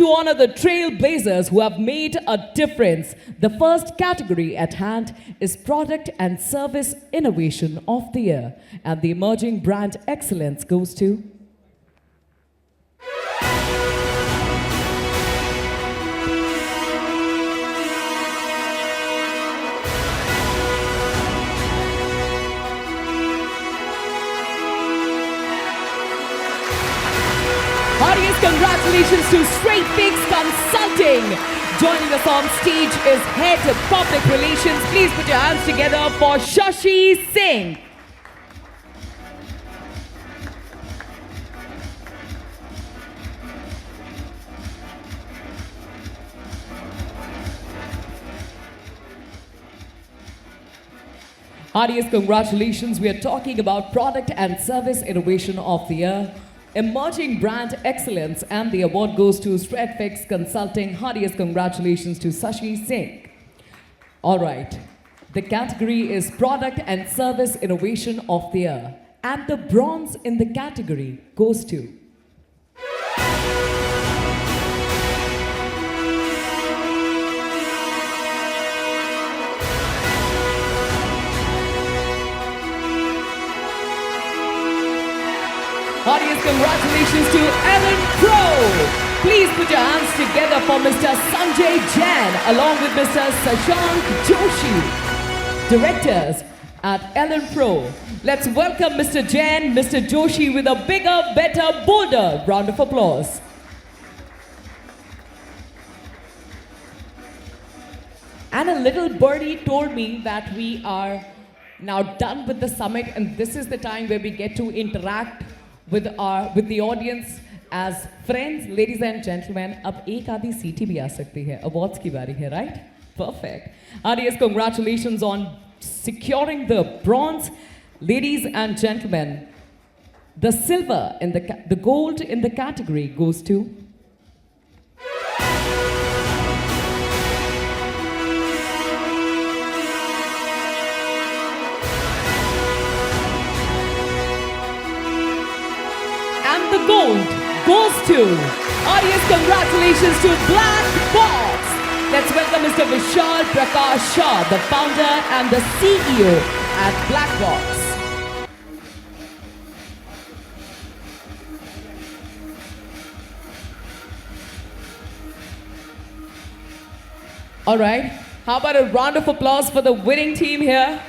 to honor the trailblazers who have made a difference. The first category at hand is Product and Service Innovation of the Year, and the Emerging Brand Excellence goes to Heartiest congratulations to Straight Fix Consulting. Joining us on stage is Head of Public Relations. Please put your hands together for Shashi Singh. Heartiest congratulations. We are talking about Product and Service Innovation of the Year, Emerging Brand Excellence, and the award goes to Stratfix Consulting. Heartiest congratulations to Shashi Singh. All right, the category is Product and Service Innovation of the Year, and the bronze in the category goes to Heartiest congratulations to Ellen Pro. Please put your hands together for Mr. Sanjay Jain along with Mr. Sashank Joshi, directors at Ellen Pro. Let's welcome Mr. Jain, Mr. Joshi with a bigger, better, bolder round of applause. And a little birdie told me that we are now done with the summit, and this is the time where we get to interact with the audience as friends. Ladies and gentlemen, अब एक आधी सीटी भी आ सकती है. Awards की बारी है, right? Perfect. Heartiest congratulations on securing the bronze. Ladies and gentlemen, the silver in the gold in the category goes to the gold goes to Heartiest congratulations to Black Box. Let's welcome Mr. Vishal Prakash Shah, the founder and the CEO at Black Box. All right, how about a round of applause for the winning team here?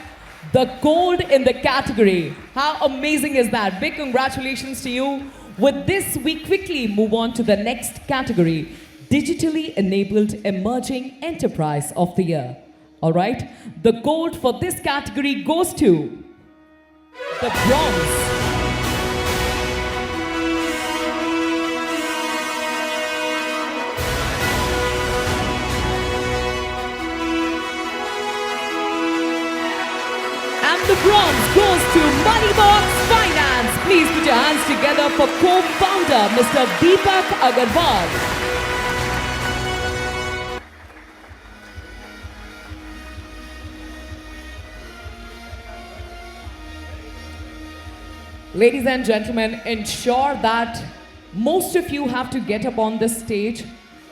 The gold in the category. How amazing is that? Big congratulations to you. With this, we quickly move on to the next category, Digitally Enabled Emerging Enterprise of the Year. All right, the gold for this category goes to the bronze. And the bronze goes to Moneybox Finance. Please put your hands together for co-founder Mr. Deepak Agarwal. Ladies and gentlemen, ensure that most of you have to get up on this stage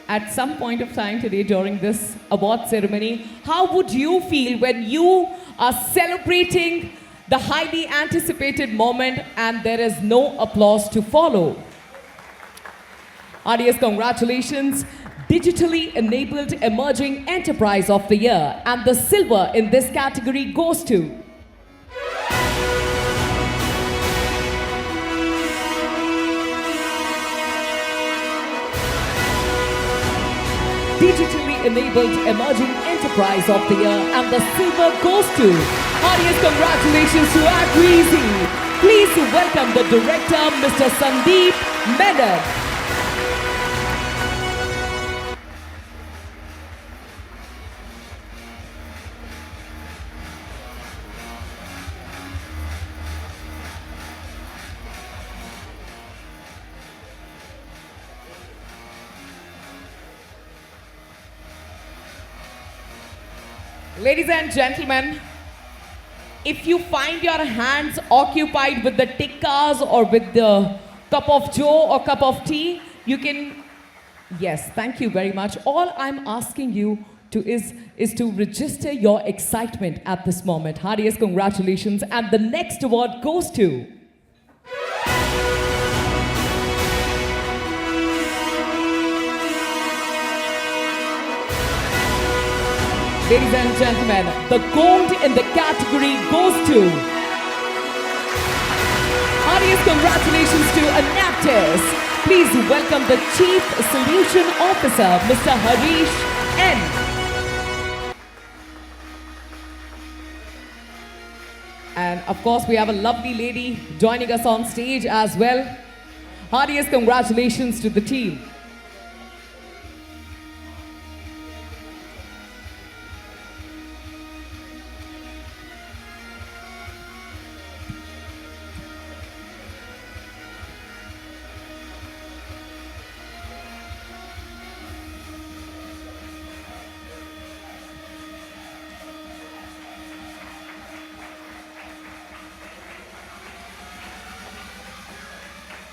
at some point of time today during this award ceremony. How would you feel when you are celebrating the highly anticipated moment and there is no applause to follow? Heartiest congratulations, Digitally Enabled Emerging Enterprise of the Year, and the silver in this category goes to Digitally Enabled Emerging Enterprise of the Year, and the silver goes to Heartiest congratulations to Agreezy. Please welcome the director, Mr. Sandeep Menon. Ladies and gentlemen, if you find your hands occupied with the tikkas or with the cup of joe or cup of tea, you can Yes, thank you very much. All I'm asking you is to register your excitement at this moment. Heartiest congratulations. And the next award goes to ladies and gentlemen, the gold in the category goes to heartiest congratulations to Anaptys. Please welcome the Chief Solution Officer, Mr. Harish N. And of course, we have a lovely lady joining us on stage as well. Heartiest congratulations to the team.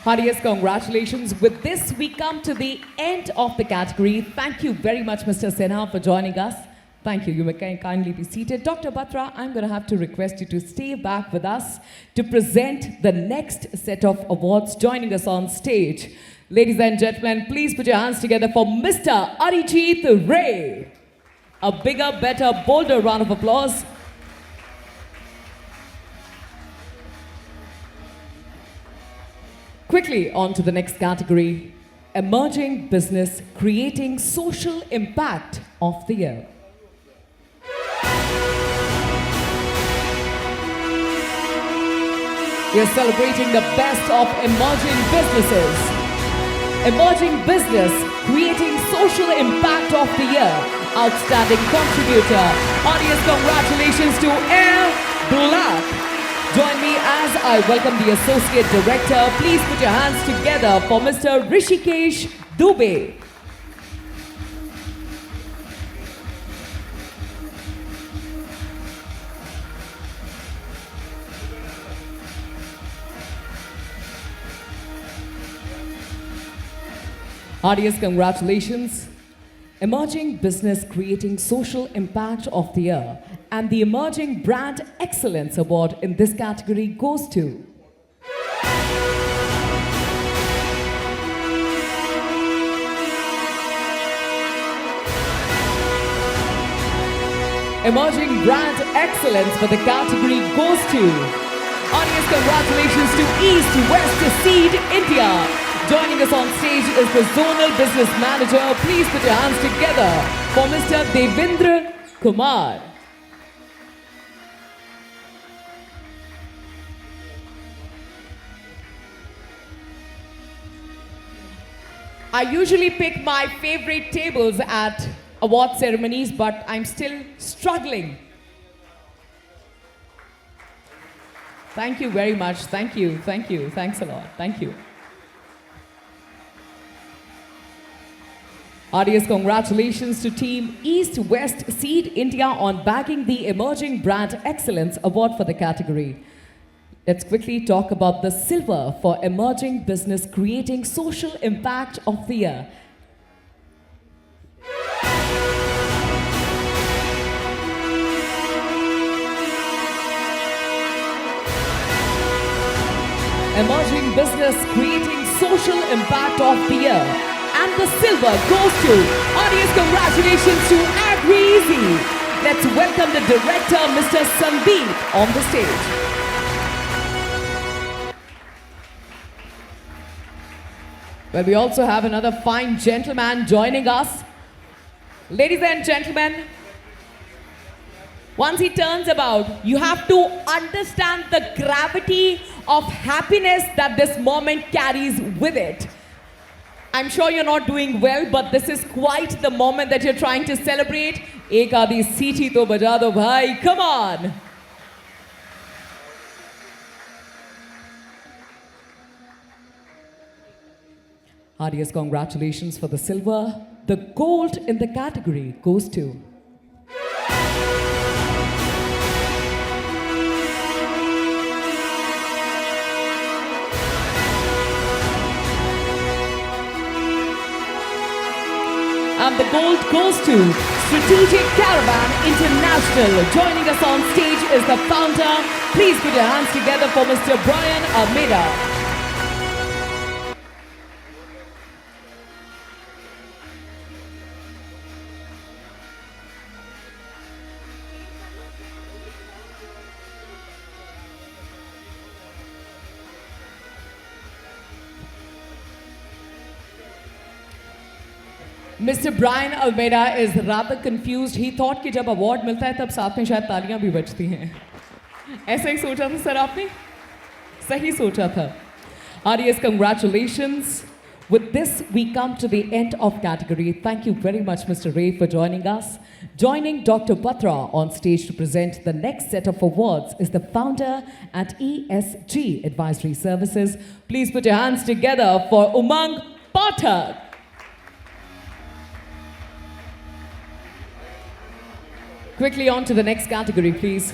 Heartiest congratulations. With this, we come to the end of the category. Thank you very much, Mr. Sinha, for joining us. Thank you. You may kindly be seated. Dr. Batra, I'm going to have to request you to stay back with us to present the next set of awards. Joining us on stage, ladies and gentlemen, please put your hands together for Mr. Arijit Ray. A bigger, better, bolder round of applause. Quickly on to the next category, Emerging Business Creating Social Impact of the Year. We are celebrating the best of emerging businesses. Emerging Business Creating Social Impact of the Year. Outstanding contributor. Audience congratulations to Air Black. Join me as I welcome the Associate Director. Please put your hands together for Mr. Rishikesh Dubey. Heartiest congratulations. Emerging Business Creating Social Impact of the Year. And the Emerging Brand Excellence Award in this category goes to Emerging Brand Excellence for the category goes to Audience congratulations to East West Seed India. Joining us on stage is the Zonal Business Manager. Please put your hands together for Mr. Devendra Kumar. I usually pick my favorite tables at award ceremonies, but I'm still struggling. Thank you very much. Thank you. Thank you. Thanks a lot. Thank you. Heartiest congratulations to Team East West Seed India on bagging the Emerging Brand Excellence Award for the category. Let's quickly talk about the silver for Emerging Business Creating Social Impact of the Year. Emerging Business Creating Social Impact of the Year. And the silver goes to, audience congratulations to AgriEasy. Let's welcome the director, Mr. Sandeep, on the stage. Well, we also have another fine gentleman joining us. Ladies and gentlemen, once he turns about, you have to understand the gravity of happiness that this moment carries with it. I'm sure you're not doing well, but this is quite the moment that you're trying to celebrate. Ek aadhi seethi to baja do bhai, come on. Heartiest congratulations for the silver. The gold in the category goes to and the gold goes to Strategic Caravan International. Joining us on stage is the founder. Please put your hands together for Mr. Brian Almeida. Mr. Brian Almeida is rather confused. He thought कि जब award मिलता है तब साथ में शायद तालियां भी बजती हैं. ऐसा ही सोचा था सर आपने? सही सोचा था. RDS, congratulations. With this, we come to the end of category. Thank you very much, Mr. Ray, for joining us. Joining Dr. Batra on stage to present the next set of awards is the founder at ESG Advisory Services. Please put your hands together for Umang Pathak. Quickly on to the next category, please.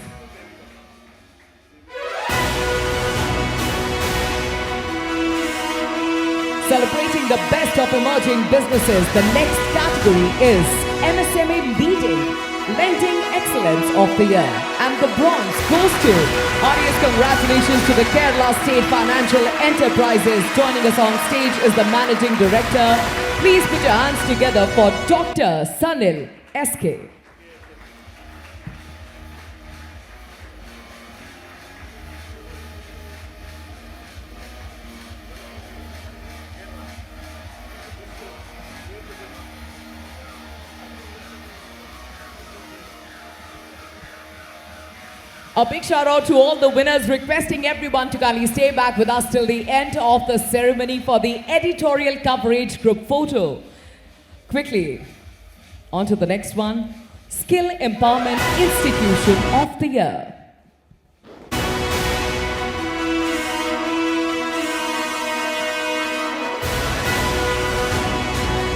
Celebrating the best of emerging businesses, the next category is MSME Leading, Lending Excellence of the Year. And the bronze goes to RDS. Congratulations to the Kerala State Financial Enterprises. Joining us on stage is the Managing Director. Please put your hands together for Dr. Sanil SK. A big shout out to all the winners, requesting everyone to kindly stay back with us till the end of the ceremony for the editorial coverage group photo. Quickly, on to the next one. Skill Empowerment Institution of the Year.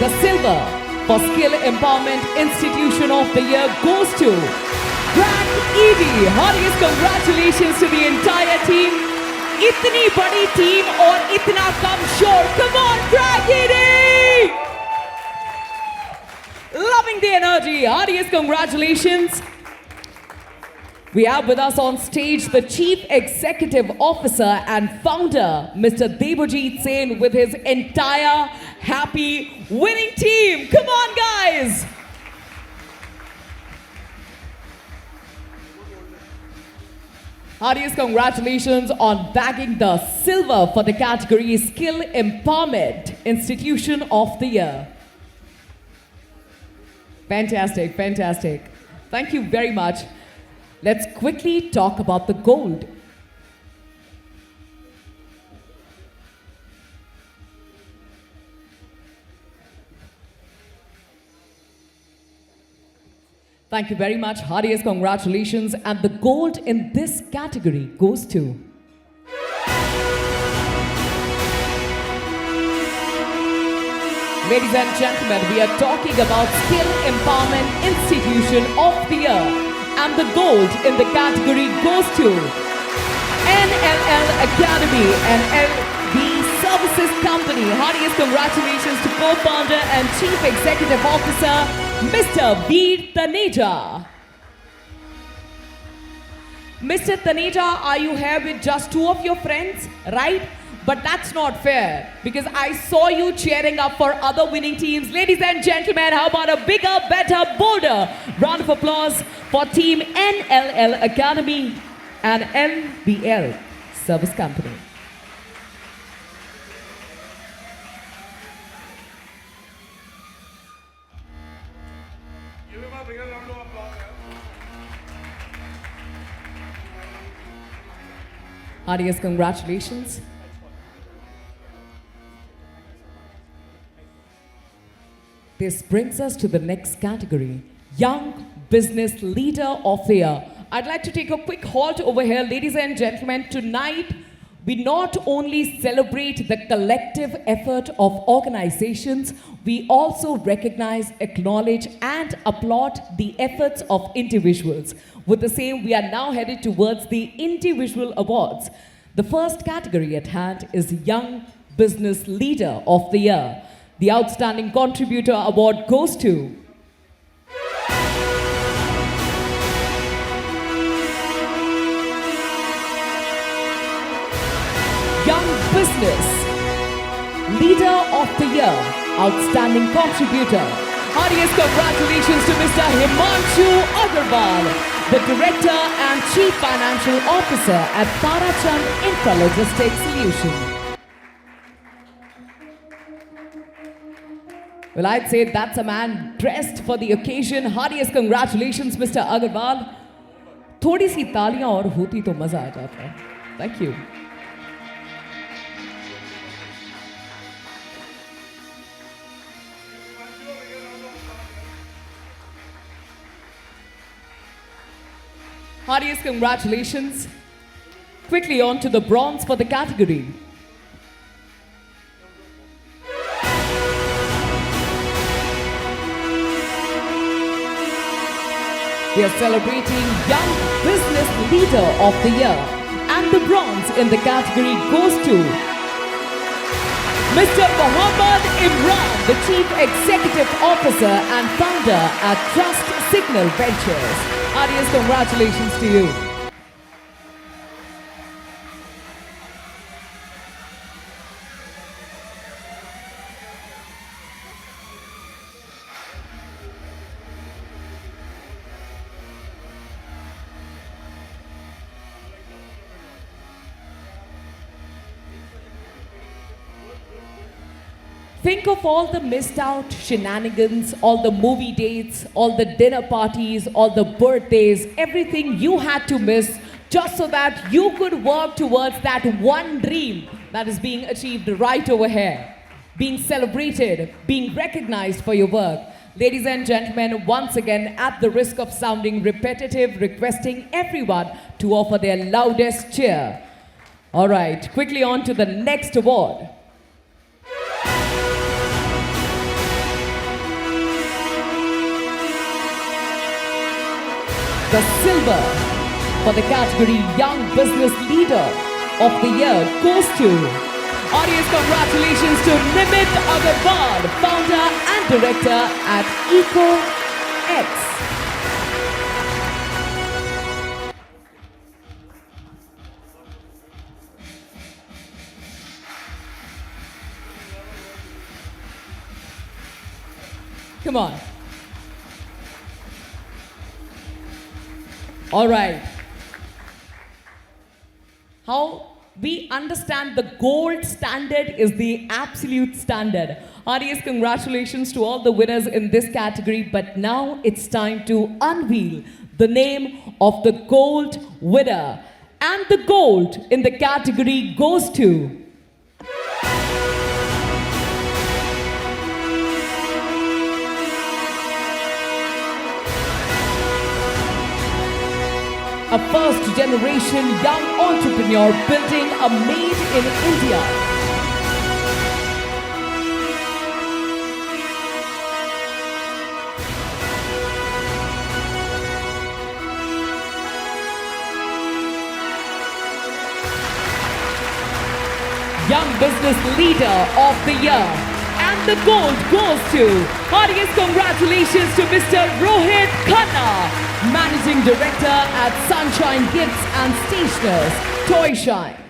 The silver for Skill Empowerment Institution of the Year goes to Brad Edie. Heartiest congratulations to the entire team. Itni badi team or itna kam shore. Come on, Brad Edie! Loving the energy. Heartiest congratulations. We have with us on stage the Chief Executive Officer and Founder, Mr. Debojit Sen, with his entire happy winning team. Come on, guys! Heartiest congratulations on bagging the silver for the category Skill Empowerment Institution of the Year. Fantastic, fantastic. Thank you very much. Let's quickly talk about the gold. Thank you very much. Heartiest congratulations. And the gold in this category goes to ladies and gentlemen, we are talking about Skill Empowerment Institution of the Year. And the gold in the category goes to NLL Academy and LB Services Company. Heartiest congratulations to co-founder and Chief Executive Officer, Mr. Veer Taneja. Mr. Taneja, are you here with just two of your friends, right? But that's not fair, because I saw you cheering up for other winning teams. Ladies and gentlemen, how about a bigger, better, bolder round of applause for Team NLL Academy and LBL Service Company. Give him a bigger round of applause. Heartiest congratulations. This brings us to the next category, Young Business Leader of the Year. I'd like to take a quick halt over here. Ladies and gentlemen, tonight we not only celebrate the collective effort of organizations, we also recognize, acknowledge, and applaud the efforts of individuals. With the same, we are now headed towards the individual awards. The first category at hand is Young Business Leader of the Year. The Outstanding Contributor Award goes to Young Business Leader of the Year, Outstanding Contributor. Heartiest congratulations to Mr. Himanshu Agarwal, the Director and Chief Financial Officer at Tarachand Intralogistics Solutions. Well, I'd say that's a man dressed for the occasion. Heartiest congratulations, Mr. Agarwal. थोड़ी सी तालियां और होती तो मजा आ जाता. Thank you. Heartiest congratulations. Quickly on to the bronze for the category. We are celebrating Young Business Leader of the Year, and the bronze in the category goes to Mr. Mohammad Imran, the Chief Executive Officer and Founder at Trust Signal Ventures. Heartiest congratulations to you. Think of all the missed out shenanigans, all the movie dates, all the dinner parties, all the birthdays, everything you had to miss just so that you could work towards that one dream that is being achieved right over here, being celebrated, being recognized for your work. Ladies and gentlemen, once again, at the risk of sounding repetitive, requesting everyone to offer their loudest cheer. All right, quickly on to the next award. The silver for the category Young Business Leader of the Year goes to Heartiest congratulations to Nimit Agarwal, Founder and Director at EcoX. Come on. All right. How we understand the gold standard is the absolute standard. Heartiest congratulations to all the winners in this category, but now it's time to unveil the name of the gold winner. And the gold in the category goes to a first-generation young entrepreneur building a Made in India. Young Business Leader of the Year. And the gold goes to, heartiest congratulations to Mr. Rohit Khanna, Managing Director at Sunshine Gifts and Stationers, Toy Shine.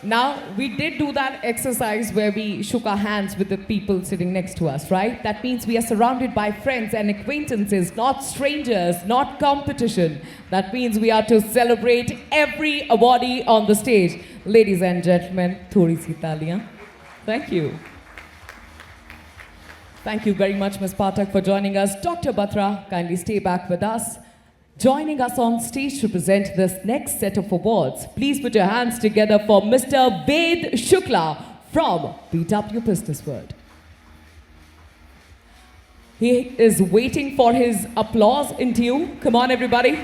Now, we did do that exercise where we shook our hands with the people sitting next to us, right? That means we are surrounded by friends and acquaintances, not strangers, not competition. That means we are to celebrate every awardee on the stage. Ladies and gentlemen, thodi si taliyan. Thank you. Thank you very much, Ms. Pathak, for joining us. Dr. Batra, kindly stay back with us. Joining us on stage to present this next set of awards, please put your hands together for Mr. Ved Shukla from BW Business World. He is waiting for his applause in due. Come on, everybody.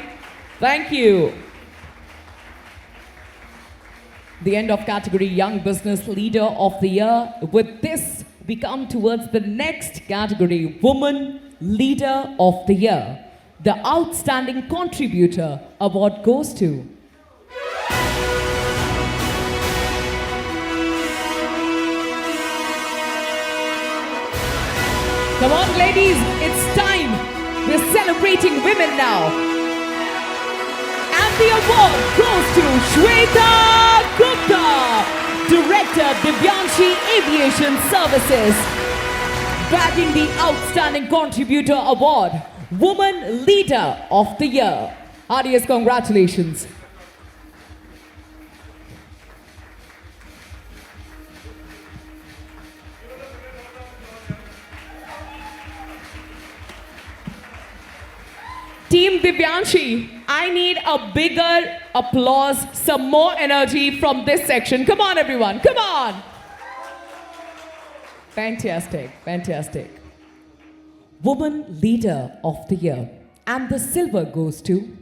Thank you. The end of category Young Business Leader of the Year. With this, we come towards the next category, Woman Leader of the Year. The Outstanding Contributor Award goes to... Come on, ladies, it's time. We're celebrating women now. And the award goes to Shweta Gupta, Director, Divyanshi Aviation Services, bagging the Outstanding Contributor Award, Woman Leader of the Year. Heartiest congratulations. Team Divyanshi, I need a bigger applause, some more energy from this section. Come on, everyone, come on. Fantastic, fantastic. Woman Leader of the Year. And the silver goes to...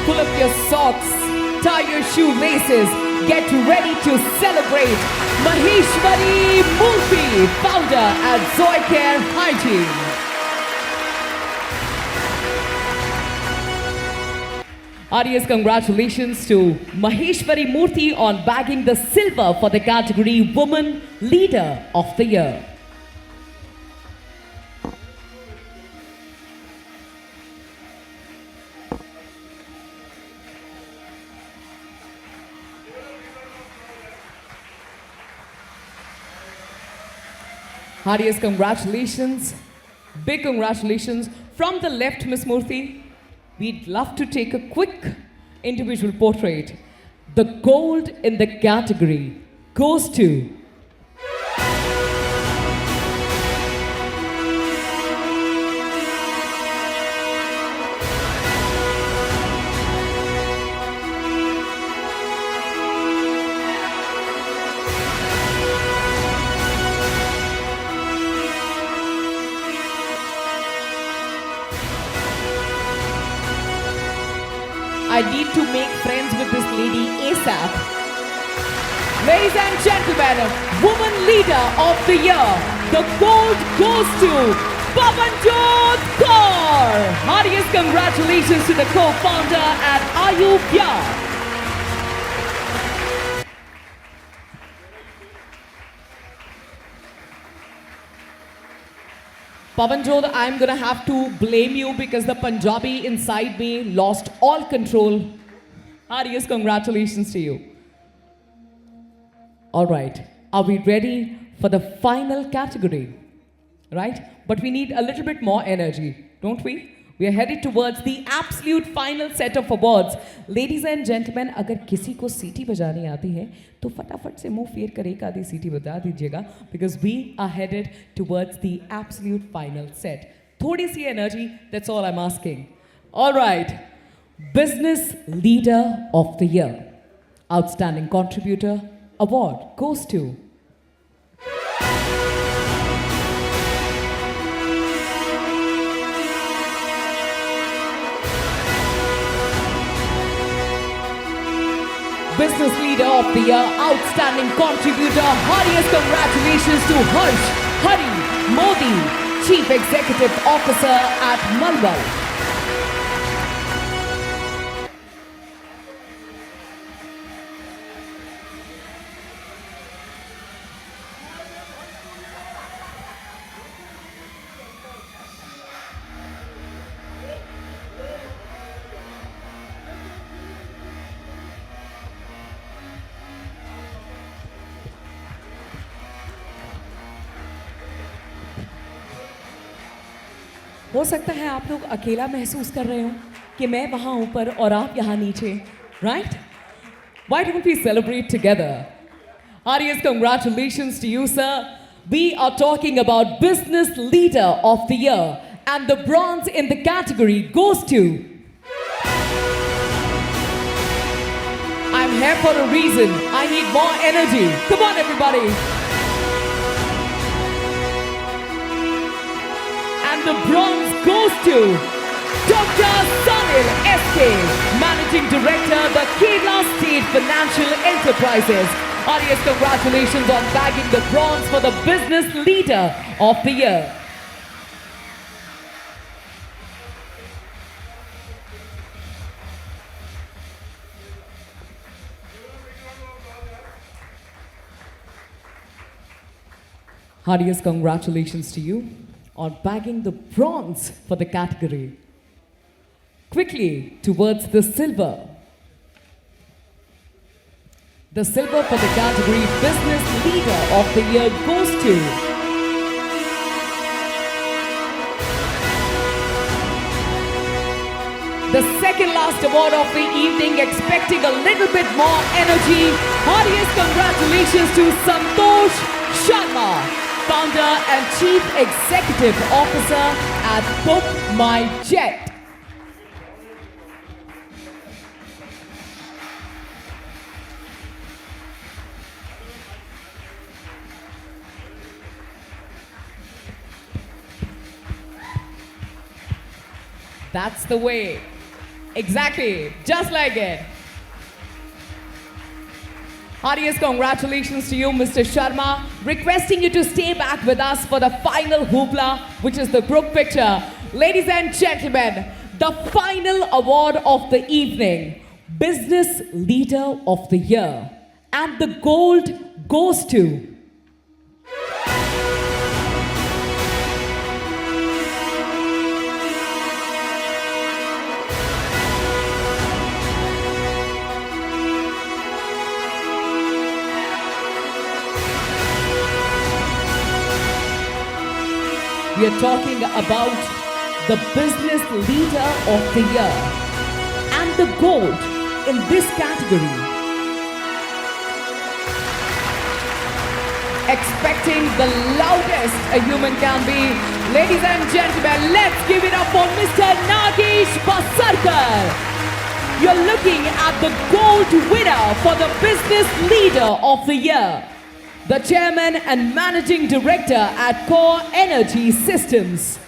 Pull up your socks, tie your shoelaces, get ready to celebrate Maheshwari Murthy, founder at Zoycare Hygiene. Heartiest congratulations to Maheshwari Murthy on bagging the silver for the category Woman Leader of the Year. Heartiest congratulations, big congratulations. From the left, Miss Murthy, we'd love to take a quick individual portrait. The gold in the category goes to... I need to make friends with this lady ASAP. Ladies and gentlemen, Woman Leader of the Year, the gold goes to Pavanjot Kaur. Heartiest congratulations to the co-founder at Ayurveda. Pavanjot, I'm gonna have to blame you because the Punjabi inside me lost all control. Heartiest congratulations to you. All right, are we ready for the final category? Right? But we need a little bit more energy, don't we? We are headed towards the absolute final set of awards. Ladies and gentlemen, अगर किसी को सीटी बजानी आती है तो फटाफट से मुंह फेर कर एक आधी सीटी बजा दीजिएगा because we are headed towards the absolute final set. थोड़ी सी energy, that's all I'm asking. All right, Business Leader of the Year, Outstanding Contributor Award goes to... Business Leader of the Year, Outstanding Contributor. Heartiest congratulations to Harsh Hari Modi, Chief Executive Officer at Malwal. हो सकता है आप लोग अकेला महसूस कर रहे हो कि मैं वहां ऊपर और आप यहां नीचे, right? Why don't we celebrate together? Heartiest congratulations to you, sir. We are talking about Business Leader of the Year, and the bronze in the category goes to... I'm here for a reason. I need more energy. Come on, everybody. And the bronze goes to Dr. Sai. Sahil SK, Managing Director, the Kerala State Financial Enterprises. Heartiest congratulations on bagging the bronze for the Business Leader of the Year. Heartiest congratulations to you on bagging the bronze for the category. Quickly towards the silver. The silver for the category Business Leader of the Year goes to the second last award of the evening, expecting a little bit more energy. Heartiest congratulations to Santosh Sharma, Founder and Chief Executive Officer at Book My Jet. That's the way. Exactly, just like it. Heartiest congratulations to you, Mr. Sharma. Requesting you to stay back with us for the final hoopla, which is the group picture. Ladies and gentlemen, the final award of the evening, Business Leader of the Year. And the gold goes to we are talking about the Business Leader of the Year. And the gold in this category. Expecting the loudest a human can be. Ladies and gentlemen, let's give it up for Mr. Nagesh Basarkar. You're looking at the gold winner for the Business Leader of the Year. The Chairman and Managing Director at Core Energy Systems.